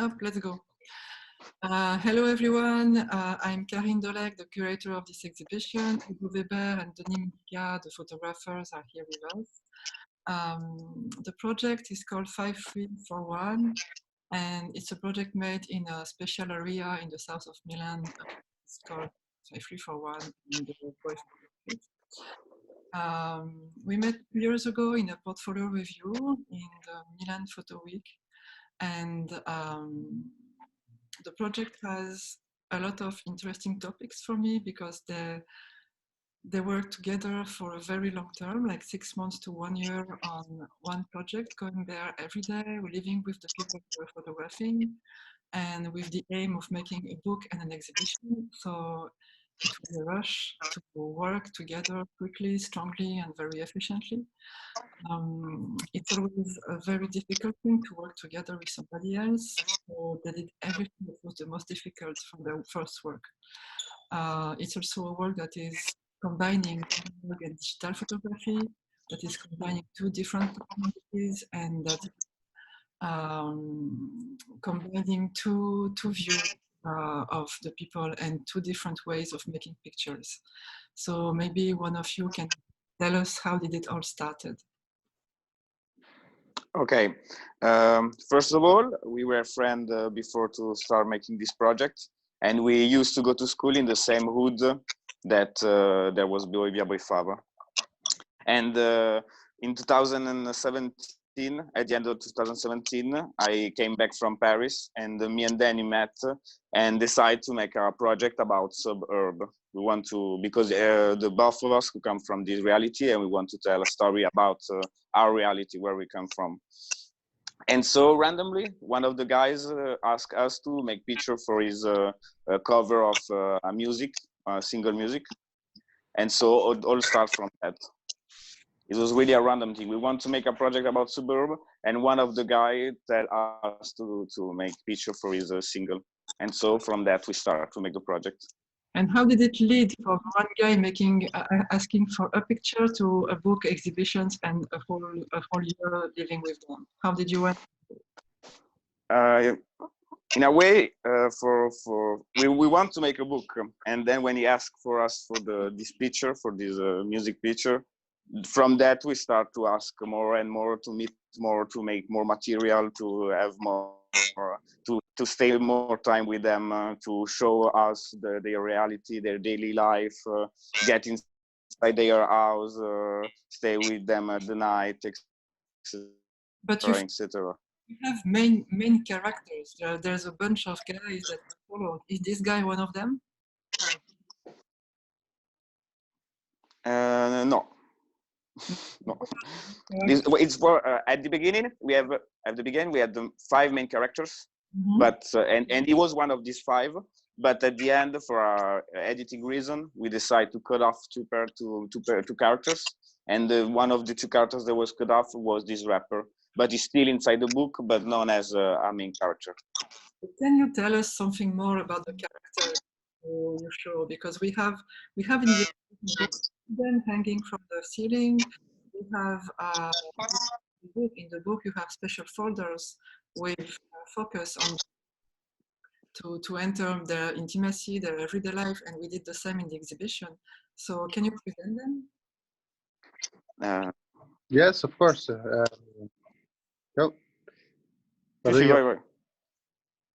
Oh, let's go. Hello, everyone. I'm Carine Dolek, the curator of this exhibition. Hugo and Denny Mollica, the photographers, are here with us. The project is called 5341, and it's a project made in a special area in the south of Milan. It's called 5341 in the Boifava. We met 2 years ago in a portfolio review in the Milan Photo Week, and the project has a lot of interesting topics for me because they work together for a very long term, like 6 months to 1 year on one project, going there every day, living with the people who are photographing, and with the aim of making a book and an exhibition. So it was a rush to work together quickly, strongly, and very efficiently. It's always a very difficult thing to work together with somebody else. So they did everything that was the most difficult from their first work. It's also a work that is combining analog and digital photography, that is combining two different technologies, and that combining two views of the people and two different ways of making pictures. So maybe one of you can tell us how did it all started? Okay, first of all, we were friends before to start making this project, and we used to go to school in the same hood that there was Boifava. And in 2017, at the end of 2017, I came back from Paris, and me and Danny met and decided to make a project about suburb. We want to, because the both of us who come from this reality, and we want to tell a story about our reality, where we come from. And so randomly, one of the guys asked us to make picture for his cover of a music, single music. And so it all starts from that. It was really a random thing. We want to make a project about suburb, and one of the guys tell us to make picture for his single. And so from that, we start to make the project. And how did it lead from one guy making asking for a picture to a book, exhibitions, and a whole year living with them? How did you went? In a way, we want to make a book, and then when he asked for us for this picture, for this music picture, from that we start to ask more and more, to meet more, to make more material, to have more, to stay more time with them, to show us their reality, their daily life, get inside their house, stay with them at the night, etc. But you have main characters. There's a bunch of guys that follow. Is this guy one of them? No. No. It's for at the beginning we had the 5 main characters, but and he was one of these 5. But at the end, for editing reason, we decided to cut off two characters, and one of the 2 characters that was cut off was this rapper. But he's still inside the book, but known as a main character. Can you tell us something more about the character you show? Because we have in the book them hanging from the ceiling. We have in the book you have special folders with focus on to enter their intimacy, their everyday life, and we did the same in the exhibition. So can you present them? Yes, of course. Go.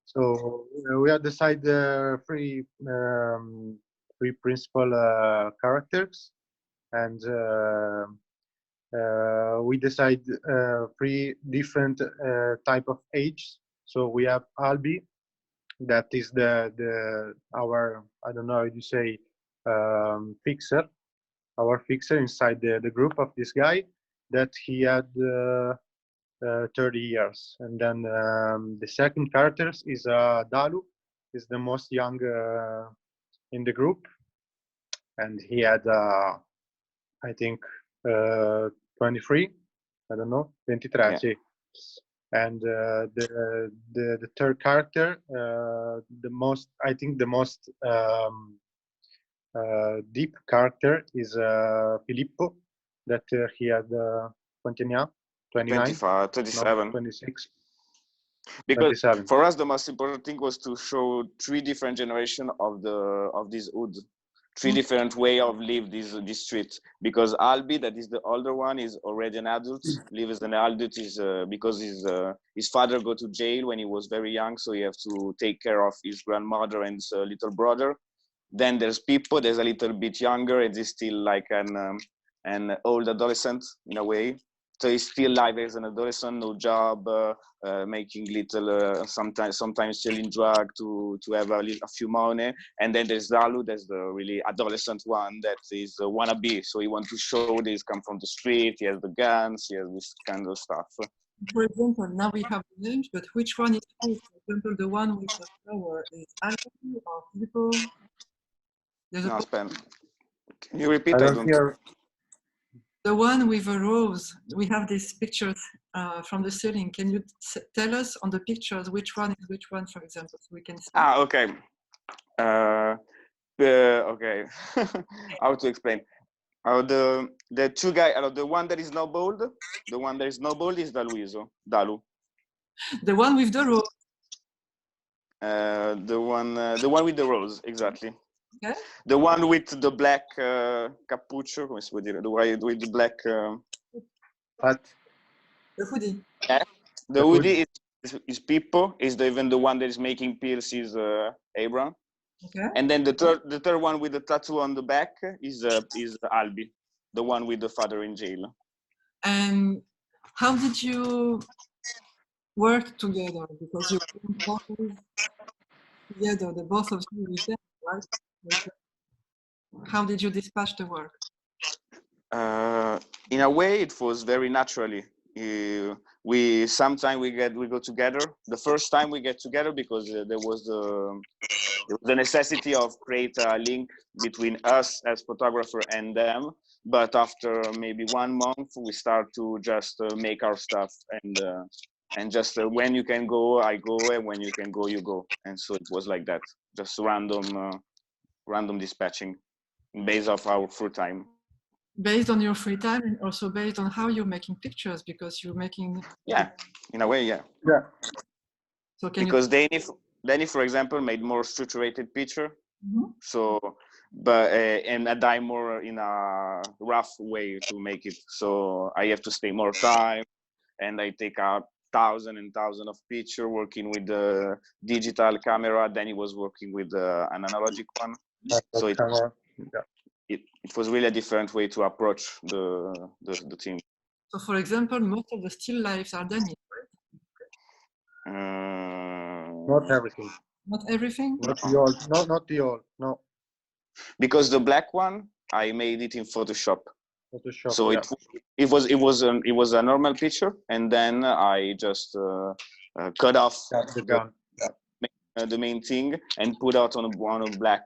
So we have decided 3 principal characters, and we decide 3 different type of age. So we have Albi, that is our, I don't know how you say, fixer, our fixer inside the group of this guy, that he had 30 years. And then the second character is Dalu, is the most young in the group, and he had I think 23, I don't know, 23. Yeah. And the third character, the most deep character is Filippo, that he had 29, 25, 27, no, 26. Because 27. for us the most important thing was to show 3 different generations of this hood, 3 different way of live this street. Because Albi, that is the older one, is already an adult, lives as an adult, is because his father go to jail when he was very young, so he have to take care of his grandmother and his little brother. Then there's Pippo, there's a little bit younger, and he's still like an old adolescent in a way. So he's still live as an adolescent, no job, making little, sometimes selling drug to have a few money. And then there's Dalu, there's the really adolescent one that is a wannabe. So he wants to show that he's come from the street, he has the guns, he has this kind of stuff. For example, now we have the names, but which one is who? For example, the one with the flower is Albi or Filippo? There's No, a Spen. Can you repeat? I don't hear. The one with a rose. We have these pictures from the ceiling. Can you tell us on the pictures which one is which one, for example, so we can see? Ah, okay. Okay. How to explain? The 2 guys. The one that is not bold. The one that is not bold is Dalu. The one with the rose. The one with the rose, exactly. Okay. The one with the black cappuccio, come si può dire? The one with the black. What? The hoodie. The hoodie is Pippo. Is even the one that is making pills is Abraham. Okay. And then the third one with the tattoo on the back is Albi, the one with the father in jail. And how did you work together? Because you weren't always together, the both of you with them, right? How did you dispatch the work? In a way, it was very naturally. We sometimes we go together. The first time we get together because there was the necessity of create a link between us as photographer and them. But after maybe 1 month, we start to just make our stuff and just when you can go, I go, and when you can go, you go. And so it was like that, just random dispatching based off our free time. Based on your free time and also based on how you're making pictures, because you're making. Yeah, in a way, yeah. Yeah. So can because Denny, for example, made more structured picture. Mm-hmm. So, but and I die more in a rough way to make it. So I have to stay more time, and I take out thousands and thousands of picture working with the digital camera. Then he was working with an analogic one. So it was really a different way to approach the team. So, for example, most of the still lifes are Denny, right? Not everything. Not everything. Not the all. Not the all. No. Because the black one, I made it in Photoshop. So yeah. it was a normal picture, and then I just cut off the main thing and put out on a black.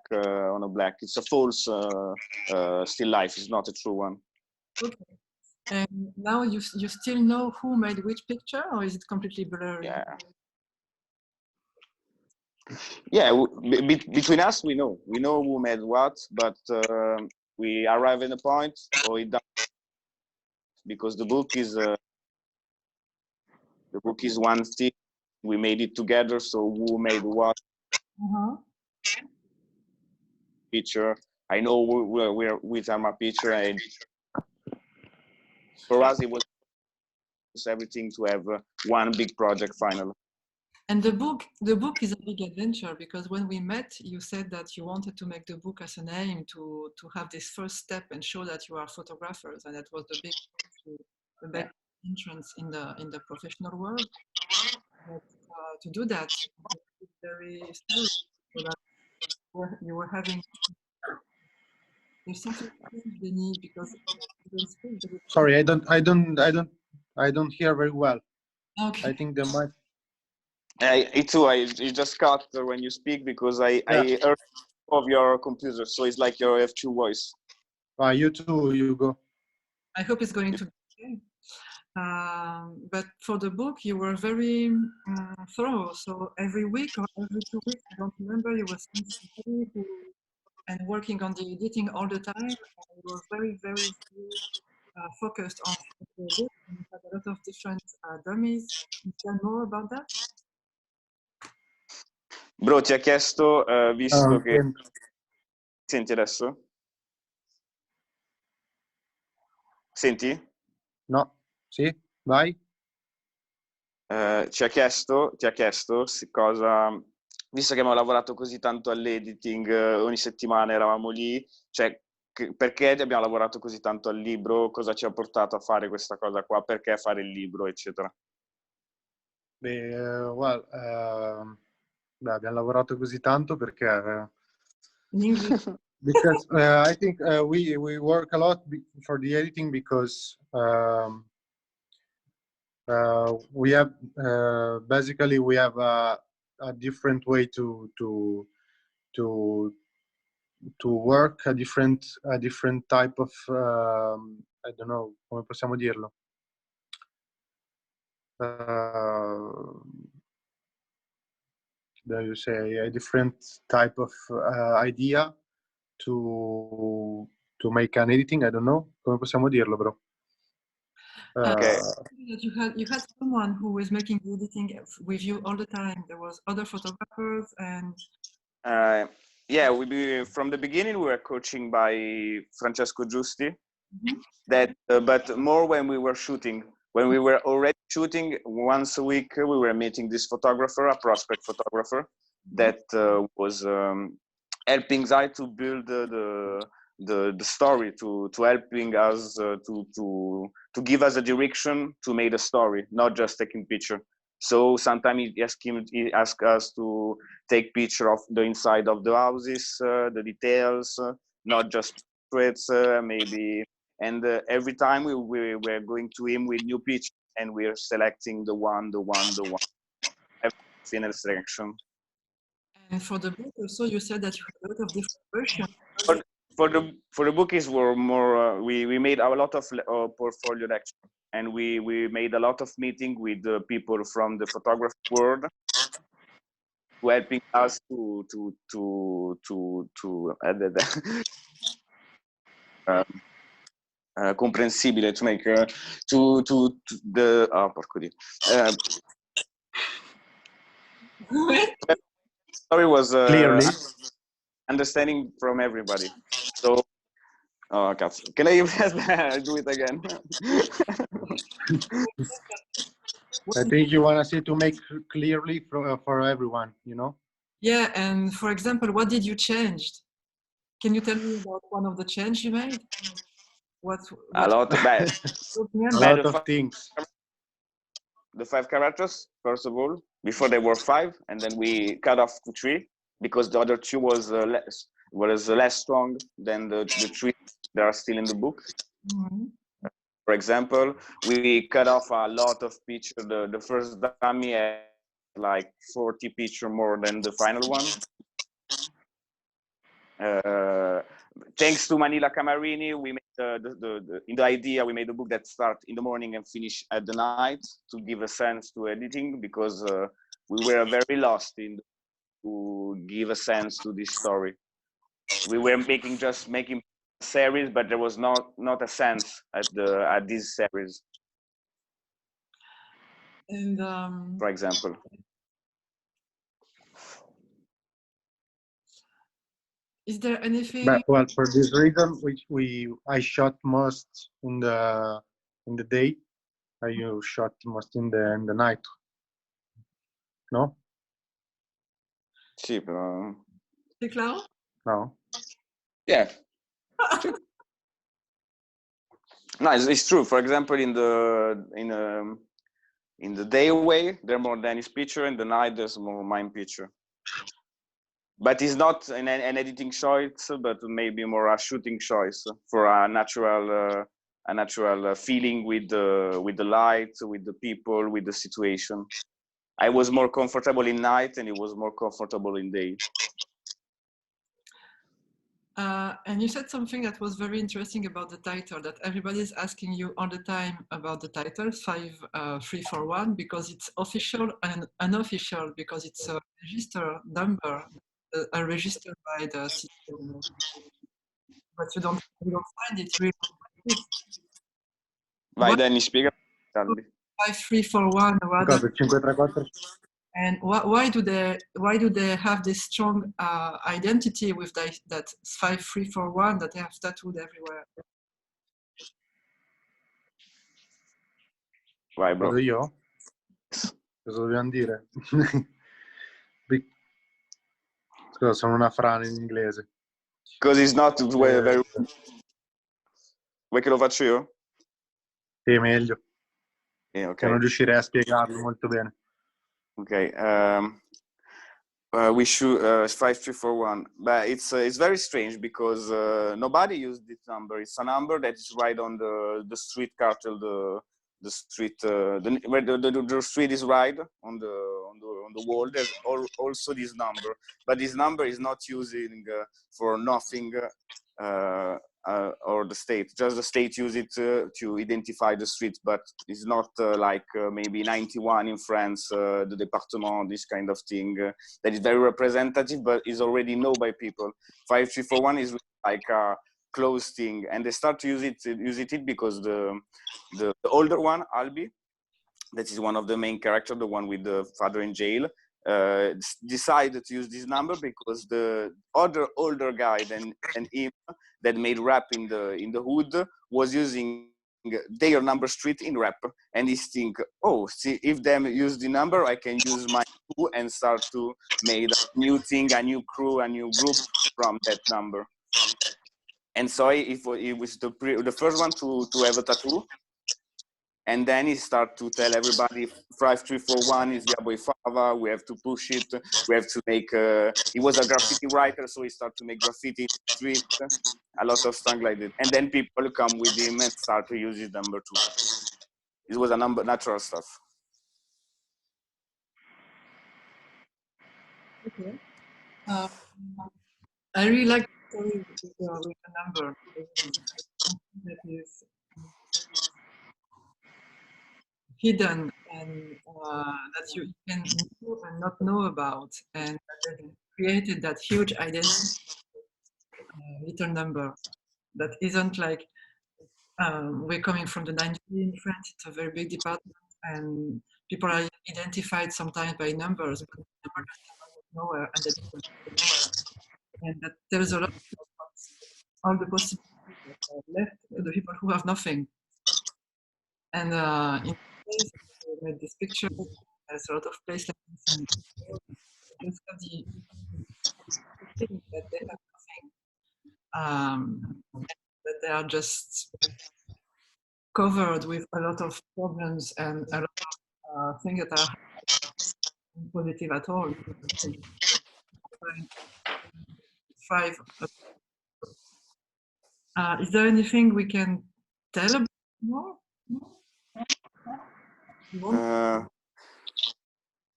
It's a false still life. It's not a true one. Okay. And now you still know who made which picture, or is it completely blurry? Yeah. Between us, we know who made what, but we arrive at a point, or it doesn't, because the book is one thing. We made it together, so who made what picture? I know we're with my picture, and for us it was everything to have one big project finally. And the book is a big adventure, because when we met, you said that you wanted to make the book as an aim to have this first step and show that you are photographers, and that was the big entrance in the professional world. But to do that, it's very slow, so that you were having. There's something they need, because you don't speak. Sorry, I don't hear very well. Okay. I think the mic. It too. I just cut when you speak, because I heard of your computer, so it's like you have two voice. You too, Hugo. I hope it's going to be okay. But for the book, you were very thorough. So every week or every 2 weeks, I don't remember, you were somebody and working on the editing all the time. You were very, very, very focused on the book, and you had a lot of different dummies. Can you tell more about that? Bro, ti ha chiesto, visto che... Senti. Senti adesso? Senti? No, sì, vai. Ti ha chiesto cosa, visto che abbiamo lavorato così tanto all'editing, ogni settimana eravamo lì, cioè perché abbiamo lavorato così tanto al libro, cosa ci ha portato a fare questa cosa qua, perché fare il libro, eccetera. Beh, beh, abbiamo lavorato così tanto perché In English? because I think we work a lot for the editing because we have basically we have a different way to to work, a different type of I don't know come possiamo dirlo. You say a different type of idea to make an editing. I don't know come possiamo dirlo, bro. Okay. You had someone who was making the editing with you all the time. There was other photographers and yeah, from the beginning we were coaching by Francesco Giusti. That but more when we were shooting. When we were already shooting, once a week we were meeting this photographer, a prospect photographer, that was helping us to build the story, to helping us to give us a direction to make a story, not just taking picture. So sometimes he asked us to take picture of the inside of the houses, the details, not just portraits, maybe. And every time we were going to him with new pictures, and we're selecting the one, in a selection. and for the book also you said that you had a lot of different versions. For the book is were more we made a lot of portfolio lecture, and we made a lot of meeting with the people from the photography world, helping us comprensibile, to make to the porco di story was Clearly. understanding from everybody. So oh cazzo, can I do it again? I think you want to see to make clearly for everyone, you know. Yeah, and for example, what did you change? Can you tell me about one of the change you made? What A lot of bad. A lot of things. The 5 characters, first of all, before they were 5, and then we cut off to 3 because the other 2 was less strong than the 3 that are still in the book. Mm-hmm. For example, we cut off a lot of pictures. The first dummy had like 40 pictures more than the final one. Thanks to Mollica and Carine, we made in the idea we made a book that starts in the morning and finish at the night to give a sense to editing, because we were very lost to give a sense to this story. We were making a series, but there was not a sense at this series. And for example. Is there anything? But, well, for this reason, I shot most in the day. You shot most in the night. No? Sì, però... C'est clair? No. Yeah. No, it's true. For example, in the day away, there are more Denny's picture. In the night, there's more mine picture. But it's not an editing choice, but maybe more a shooting choice for a natural feeling with the light, with the people, with the situation. I was more comfortable in night, and it was more comfortable in day. And you said something that was very interesting about the title, that everybody's asking you all the time about the title 5341, because it's official and unofficial, because it's a register number, registered by the system. But you don't find it really. Vai, Denny, spiega. 5341. Cosa, 534? And why do they have this strong identity with that 5341 that they have tattooed everywhere? Vai, bro. Vado io? Cosa dobbiamo dire? Scusa, sono una frana in inglese. Because it's not very... Vuoi che lo faccio io? Sì, meglio. Yeah, Che non okay. riuscirei a spiegarlo molto bene. Okay. We should 5341, but it's very strange because nobody used this number. It's a number that is right on the street cartel, the street where the street is right on the wall. There's also this number, but this number is not using for nothing. Or the state, just the state use it to identify the streets, but it's not like maybe 91 in France, the département, this kind of thing that is very representative, but is already known by people. 5341 is like a close thing, and they start to use it because the older one, Albi, that is one of the main characters, the one with the father in jail, decided to use this number because the other older guy than him that made rap in the hood was using their number street in rap, and he think, oh, see, if them use the number, I can use mine too and start to make a new thing, a new crew, a new group from that number. And so it was the first one to have a tattoo. And then he start to tell everybody 5341 is via Boifava. We have to push it. We have to make. He was a graffiti writer, so he started to make graffiti in the street, a lot of stuff like that. And then people come with him and start to use his number too. It was a natural stuff. Okay. I really like the story with the number. That is hidden and that you can know and not know about, and that created that huge identity little number that isn't like we're coming from the 90s in France. It's a very big department, and people are identified sometimes by numbers, but the number goes nowhere, and that tells a lot about all the possibilities that are left, the people who have nothing. And in this case, we made this picture. There's a lot of places like this, and just have the feeling that they have nothing, that they are just covered with a lot of problems and a lot of things that are positive at all. Five. Is there anything we can tell about more?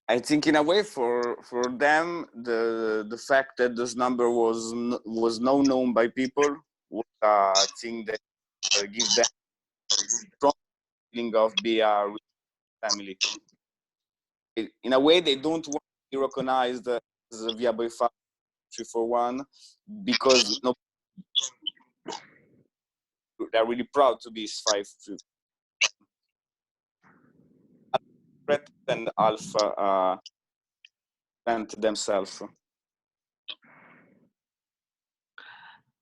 I think in a way for them the fact that this number was known by people was a thing that gives them a strong feeling of being a family. In a way, they don't want to be recognized as via Boifava 341 because no, they're really proud to be 5 and Alpha and themselves.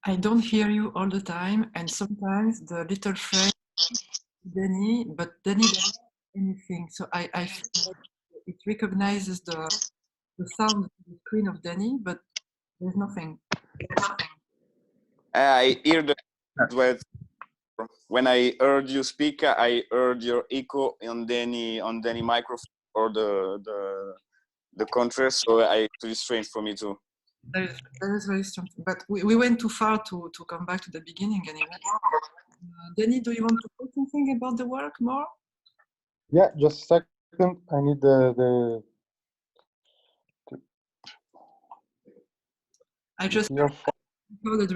I don't hear you all the time, and sometimes the little phrase Denny, but Denny doesn't say anything. So I feel like it recognizes the sound of the screen of Denny, but there's nothing. I hear the when I heard you speak, I heard your echo on Denny microphone or the contrast. So it's strange for me too. That is very strong. But we went too far to come back to the beginning anyway. Denny, do you want to say something about the work more? Yeah, just a second. I need I just recorded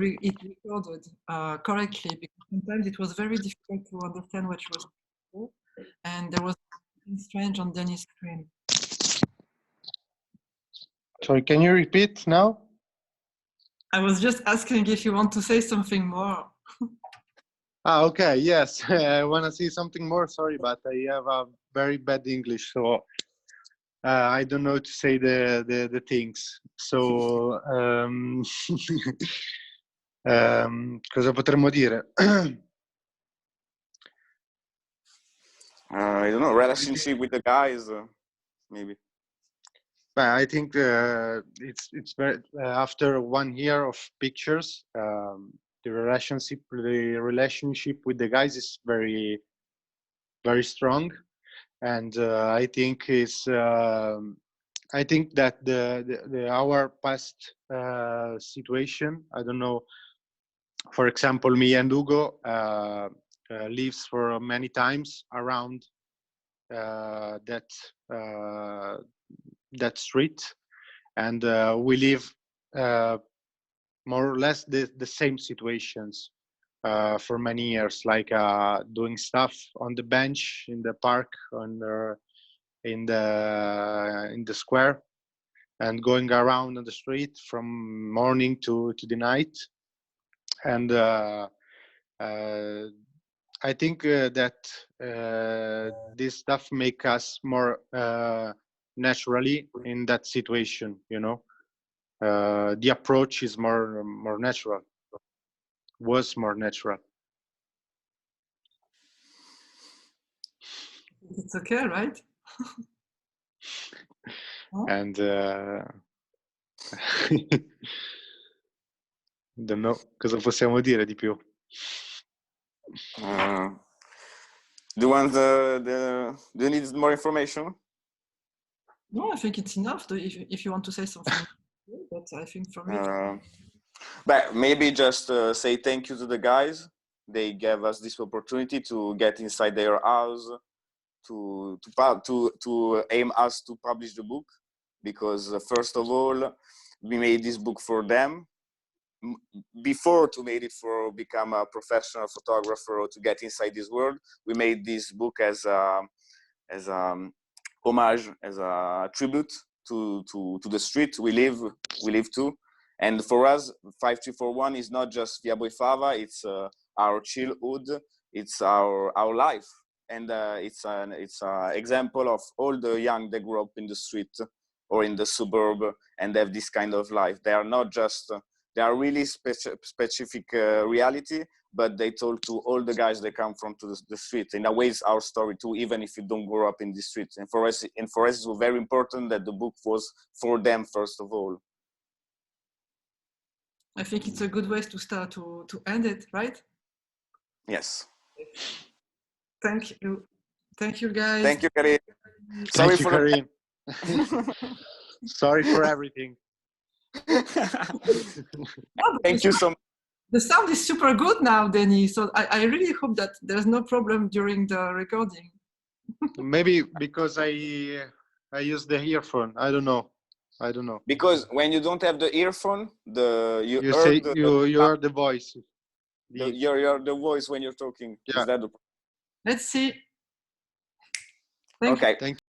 correctly because sometimes it was very difficult to understand what you were saying, and there was something strange on Denny's screen. Sorry, can you repeat now? I was just asking if you want to say something more. Okay, yes. I want to say something more. Sorry, but I have a very bad English, so I don't know to say the things. So, cosa potremmo dire? I don't know, relationship with the guys, maybe. But I think it's very after 1 year of pictures, the relationship with the guys is very strong, and I think I think that our past situation, I don't know. For example, me and Hugo lives for many times around that street, and we live more or less the same situations for many years, like doing stuff on the bench in the park, in the square, and going around on the street from morning to the night. And I think that this stuff make us more naturally in that situation, you know. The approach is more natural, was more natural. It's okay, right? And don't know cosa possiamo dire di più. Do you want do you need more information? No, I think it's enough. If you want to say something, but I think for me. But maybe just say thank you to the guys. They gave us this opportunity to get inside their house, to aim us to publish the book, because first of all, we made this book for them. Before to made it for become a professional photographer or to get inside this world, we made this book as a homage, as a tribute to the street we live to. And for us, 5341 is not just Via Boifava, it's our childhood, it's our life, and it's an example of all the young that grew up in the street or in the suburb and have this kind of life. They are not just they are really specific reality, but they told to all the guys that come from to the street. In a way, it's our story too, even if you don't grow up in the streets. And for us, it was very important that the book was for them first of all. I think it's a good way to start to end it, right? Yes. Thank you guys. Thank you, Carine. Sorry for Carine. Sorry for everything. Thank you so much. The sound is super good now, Denny. So I really hope that there's no problem during the recording. Maybe because I use the earphone. I don't know. Because when you don't have the earphone, you heard the voice. You're the voice when you're talking. Yeah. Is that the... Let's see. Okay. Thank you.